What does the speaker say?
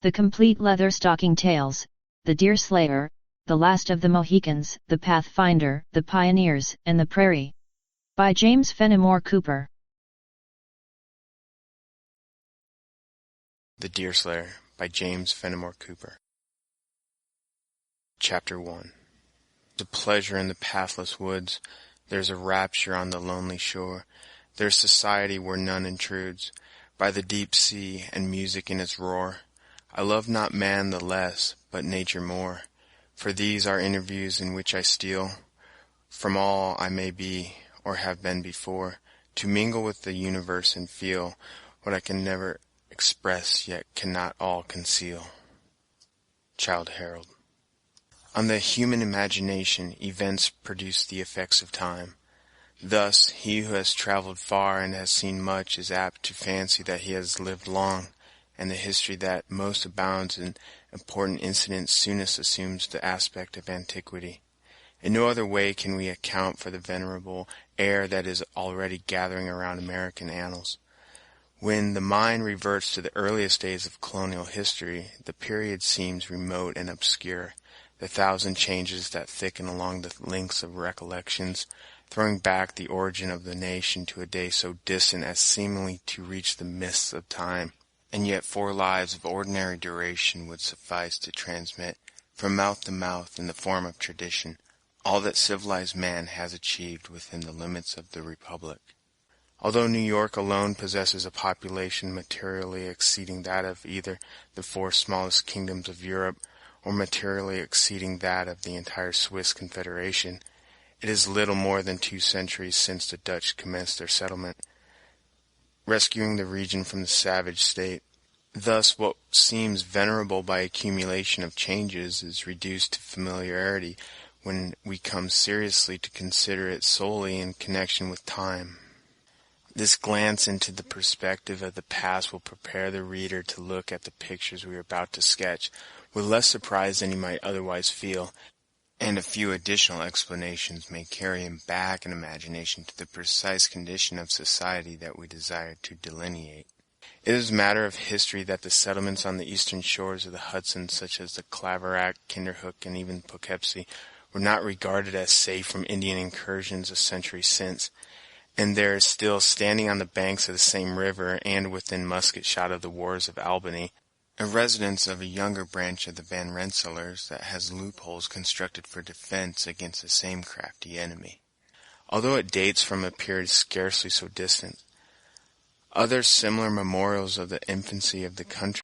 The Complete Leatherstocking Tales, The Deerslayer, The Last of the Mohicans, The Pathfinder, The Pioneers, and the Prairie. By James Fenimore Cooper. The Deerslayer by James Fenimore Cooper. Chapter 1. There's a pleasure in the pathless woods, there's a rapture on the lonely shore, there's society where none intrudes, by the deep sea and music in its roar. I love not man the less, but nature more, for these are interviews in which I steal from all I may be or have been before, to mingle with the universe and feel what I can never express yet cannot all conceal. Childe Harold. On the human imagination, events produce the effects of time. Thus, he who has traveled far and has seen much is apt to fancy that he has lived long, and the history that most abounds in important incidents soonest assumes the aspect of antiquity. In no other way can we account for the venerable air that is already gathering around American annals. When the mind reverts to the earliest days of colonial history, the period seems remote and obscure, the thousand changes that thicken along the links of recollections, throwing back the origin of the nation to a day so distant as seemingly to reach the mists of time. And yet 4 lives of ordinary duration would suffice to transmit, from mouth to mouth in the form of tradition, all that civilized man has achieved within the limits of the Republic. Although New York alone possesses a population materially exceeding that of either the 4 smallest kingdoms of Europe, or materially exceeding that of the entire Swiss Confederation, it is little more than 2 centuries since the Dutch commenced their settlement, rescuing the region from the savage state. Thus, what seems venerable by accumulation of changes is reduced to familiarity when we come seriously to consider it solely in connection with time. This glance into the perspective of the past will prepare the reader to look at the pictures we are about to sketch with less surprise than he might otherwise feel, and a few additional explanations may carry him back in imagination to the precise condition of society that we desire to delineate. It is matter of history that the settlements on the eastern shores of the Hudson, such as the Claverack, Kinderhook, and even Poughkeepsie, were not regarded as safe from Indian incursions a century since, and there is still, standing on the banks of the same river and within musket shot of the wars of Albany, a residence of a younger branch of the Van Rensselaers that has loopholes constructed for defense against the same crafty enemy. Although it dates from a period scarcely so distant, other similar memorials of the infancy of the country